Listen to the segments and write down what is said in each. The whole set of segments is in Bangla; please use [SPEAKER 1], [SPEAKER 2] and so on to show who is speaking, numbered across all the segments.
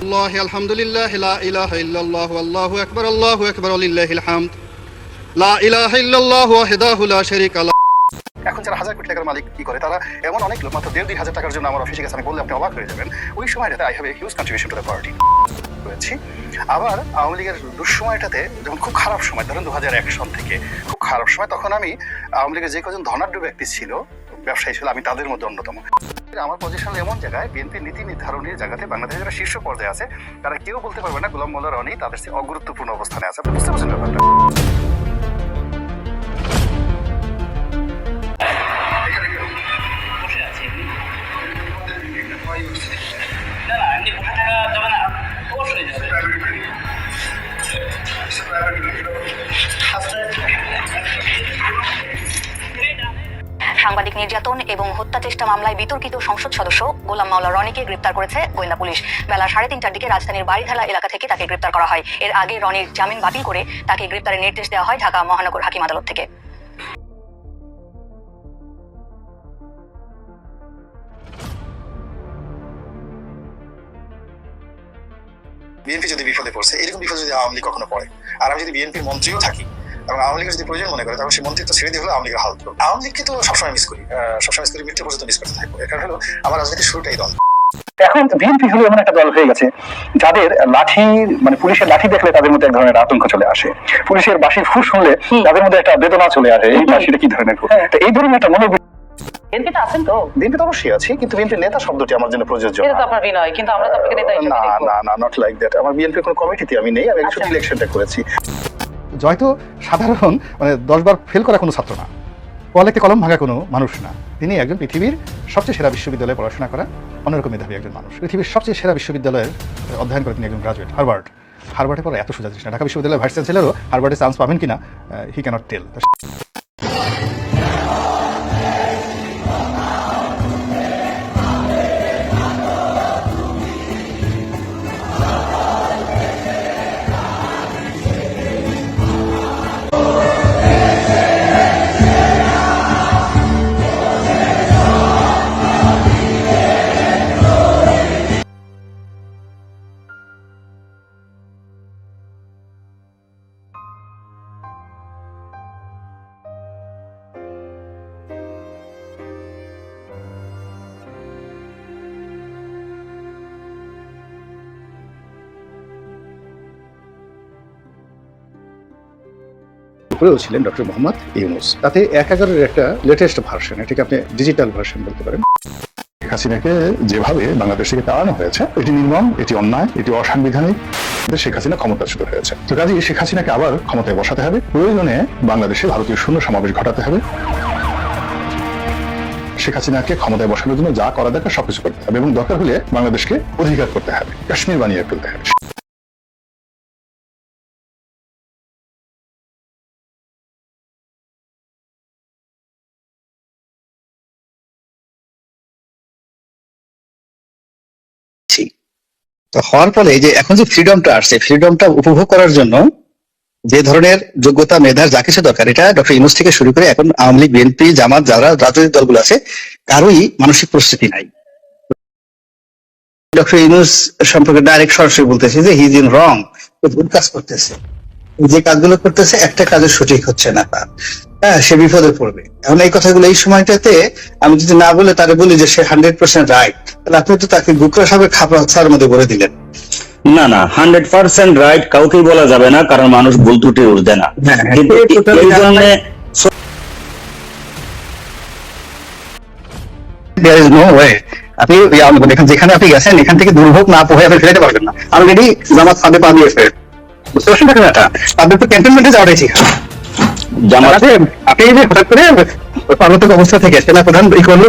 [SPEAKER 1] সুবহানাল্লাহি আলহামদুলিল্লাহি লা ইলাহা ইল্লাল্লাহু আল্লাহু আকবার ওয়ালিল্লাহিল হামদ লা ইলাহা ইল্লাল্লাহু ওয়াহদাহু লা শারীকা লাহু। এখন যারা হাজার কোটি টাকার মালিক কি করে, তারা এমন অনেক লোক মাত্র 1.5-2 টাকার জন্য আমার অফিসে গেছে, আমি বললে আপনি অবাক হয়ে যাবেন। ওই সময়টাতে I have a huge contribution to the party করেছি। আবার আওয়ামী লীগের দুঃসময়টাতে যখন খুব খারাপ সময়, ধরেন 2001 সাল থেকে খুব খারাপ সময়, তখন আমি আওয়ামী লীগের যে কজন ধনাঢ্য ব্যক্তি ছিল, ব্যবসায়ী ছিল, আমি তাদের মধ্যে অন্যতম। আমার পজিশন এমন জায়গায়, বিএনপির নীতি নির্ধারণের জায়গাতে বাংলাদেশের যারা শীর্ষ পর্যায়ে আছে তারা কেউ বলতে পারবে না গোলাম মোল্লা রনি তাদের চেয়ে অগুরুত্বপূর্ণ অবস্থানে আছে। আপনি বুঝতে পারছেন ব্যাপারটা?
[SPEAKER 2] সাংবাদিক নির্যাতন এবং হত্যা চেষ্টা মামলায় বিতর্কিত সংসদ সদস্য গোলাম মাওলা রনিকে গ্রেপ্তার করেছে গোয়েন্দা পুলিশ। বেলা 3:30টার দিকে রাজধানীর বাড়িধারা এলাকা থেকে তাকে গ্রেপ্তার করা হয়। এর আগে রনির জামিন বাতিল করে তাকে গ্রেপ্তারের নির্দেশ দেওয়া হয় ঢাকা মহানগর হাকিম আদালত থেকে।
[SPEAKER 3] বিএনপি যদি বিপদে পড়ছে, এরকম বিপদে যদি আওয়ামী লীগ কখনো পড়ে, আর আমি যদি বিএনপির মন্ত্রীও থাকি এবং আওয়ামী লীগের যদি প্রয়োজন মনে করে, তাহলে সেই মন্ত্রিত্ব ছেড়ে দিয়ে হলো আওয়ামী লীগের হাল ধরো। আওয়ামী লীগকে তো সবসময় মিস করি, মৃত্যু পর্যন্ত মিস করতে থাকবো। এর কারণ হলো আমার রাজনীতির শুরুটাই দল।
[SPEAKER 4] এখন বিএনপি হলো এমন একটা দল হয়ে গেছে যাদের লাঠি, মানে পুলিশের লাঠি দেখলে তাদের মধ্যে এক ধরনের আতঙ্ক চলে আসে, পুলিশের বাঁশির ফুঁ শুনলে তাদের মধ্যে একটা বেদনা চলে আসে, এই বাঁশিটা কি ধরনের। তো এই ধরনের একটা মনোবৃত্তি
[SPEAKER 5] বিএনপিতে আছেন তো?
[SPEAKER 3] বিএনপিতে অবশ্যই আছি, কিন্তু বিএনপির নেতা শব্দটি আমার জন্য প্রযোজ্য
[SPEAKER 5] এটা তো আপনার বিনয়, কিন্তু আমরা তো আপনাকে নেতা হিসেবে দেখব
[SPEAKER 3] না, নট লাইক দ্যাট। আমার বিএনপির কোনো কমিটিতে আমি নেই, আমি শুধু ইলেকশনটা করেছি।
[SPEAKER 1] জয় তো সাধারণ, মানে 10 বার ফেল করা কোনো ছাত্র না, পড়ালেখা কলম ভাঙা কোনো মানুষ না। তিনি একজন পৃথিবীর সবচেয়ে সেরা বিশ্ববিদ্যালয়ে পড়াশোনা করা অন্যরকম মেধাবী একজন মানুষ। পৃথিবীর সবচেয়ে সেরা বিশ্ববিদ্যালয়ের অধ্যয়ন করে তিনি একজন গ্রাজুয়েট। হার্ভার্ডে পড়া এত সোজা জিনিস না। ঢাকা বিশ্ববিদ্যালয়ের ভাইস চ্যান্সেলরও হার্ভার্ডে চান্স পাবেন কিনা হি ক্যানট টেল।
[SPEAKER 4] উপরেও ছিলেন ডক্টর মোহাম্মদ ইউনূস। তাতে 1/11-এর একটা লেটেস্ট ভার্সন, এটাকে আপনি ডিজিটাল ভার্সন বলতে পারেন।
[SPEAKER 6] শেখ হাসিনাকে যেভাবে বাংলাদেশ থেকে তাড়ানো হয়েছে, এটি নির্মম, এটি অন্যায়, এটি অসাংবিধানিক। শেখ হাসিনা ক্ষমতাচ্যুত হয়েছে, তো কাজেই শেখ হাসিনাকে আবার ক্ষমতায় বসাতে হবে। প্রয়োজনে বাংলাদেশে ভারতীয় শূন্য সমাবেশ ঘটাতে হবে। শেখ হাসিনাকে ক্ষমতায় বসানোর জন্য যা করা দরকার সবকিছু করতে হবে, এবং দরকার হলে বাংলাদেশকে অধিকার করতে হবে, কাশ্মীর বানিয়ে ফেলতে হবে।
[SPEAKER 4] তো হওয়ার ফলে যে এখন যে ফ্রিডমটা আসছে, ফ্রিডমটা উপভোগ করার জন্য যে ধরনের যোগ্যতা, মেধার যা কিছু দরকার, এটা ডক্টর ইউনূস থেকে শুরু করে এখন আওয়ামী লীগ, বিএনপি, জামাত, যারা রাজনৈতিক দলগুলো আছে, কারোই মানসিক প্রস্তুতি নাই। ডক্টর ইউনূস সম্পর্কে ডাইরেক্ট সরাসরি বলতেছে যে হি ইজ ইন রং, ভুল কাজ করতেছে, যে কাজগুলো করতেছে একটা কাজের সঠিক হচ্ছে না তার, সে বিপদে পড়বে। এখন এই কথাগুলো এই সময়টাতে আমি যদি না বলে তারে বলি যে সে 100% রাইট, তাহলে আপনি তো তাকে গুকরা সাহেবের খাপড়ার মধ্যে বলে দিলেন।
[SPEAKER 7] না 100% রাইট কাউকেই বলা যাবে না, কারণ মানুষ ভুল ত্রুটি উঠবে না। কিন্তু এই জন্য
[SPEAKER 4] there is no way আপনি যেখানে আপনি গেছেন এখান থেকে দুর্ভোগ না পোহায় আপনি ফেরাতে পারবেন না। অলরেডি জামাত ফাঁদে পা দিয়েছে, বুঝতে পারছেন না? তাদের তো ক্যান্টনমেন্টে যাওয়াটাই ঠিক। জামাতে আপনি যে হঠাৎ করে পার্বত্য অবস্থা থেকে সেনা প্রধান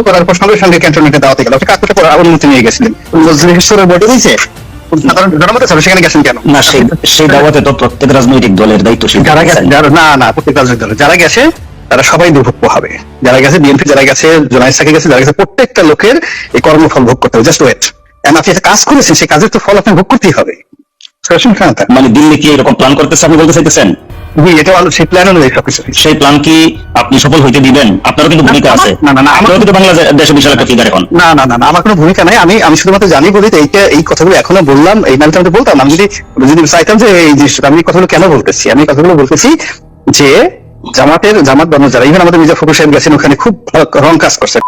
[SPEAKER 4] করার পর সঙ্গে সঙ্গে ক্যান্টনমেন্টে দাওয়াতে গেল, কাজ করতে অনুমতি নিয়ে গেছিলেন, বজ্রেশ্বরের বটে দিয়েছে, সাধারণ জনমতে সেখানে গেছেন কেন?
[SPEAKER 7] না, সেই দাওয়াতে তো প্রত্যেক রাজনৈতিক দলের দায়িত্বশীল
[SPEAKER 4] যারা গেছে, না প্রত্যেক রাজনৈতিক দল যারা গেছে তারা সবাই দুর্ভোগ পোহাবে। যারা গেছে বিএনপি, যারা গেছে জোনায়েদ সাকি গেছে, যারা গেছে, প্রত্যেকটা লোকের এই কর্মফল ভোগ করতে হবে। Just wait. আপনি একটা কাজ করেছেন, সেই কাজের তো ফল আপনি ভোগ করতেই হবে।
[SPEAKER 7] মানে দিল্লি কি এরকম প্ল্যান করতেছে আপনি বলতে চাইতেছেন?
[SPEAKER 4] জি, এটা ভালো, সেই প্ল্যান অনুযায়ী সবকিছু।
[SPEAKER 7] সেই প্ল্যান কি আপনি সফল হইতে দিবেন? আপনারও কিন্তু ভূমিকা আছে।
[SPEAKER 4] না, না, না,
[SPEAKER 7] আপনারও কিন্তু বাংলাদেশে বিশাল একটা ফিগার এখন।
[SPEAKER 4] না না না না, আমার কোনো ভূমিকা নাই। আমি শুধুমাত্র জানি বলি তো এই কথাগুলো এখনো বললাম, এই নামটা আমি তো বলতাম। আমি যদি চাইতাম যে এই জিনিসটা, আমি এই কথাগুলো কেন বলতেছি, আমি এই কথাগুলো বলতেছি যে জামাত বানানো যারা, ইভেন আমাদের মির্জা ফখরুল সাহেব গেছেন ওখানে, খুব রং কাজ করছে।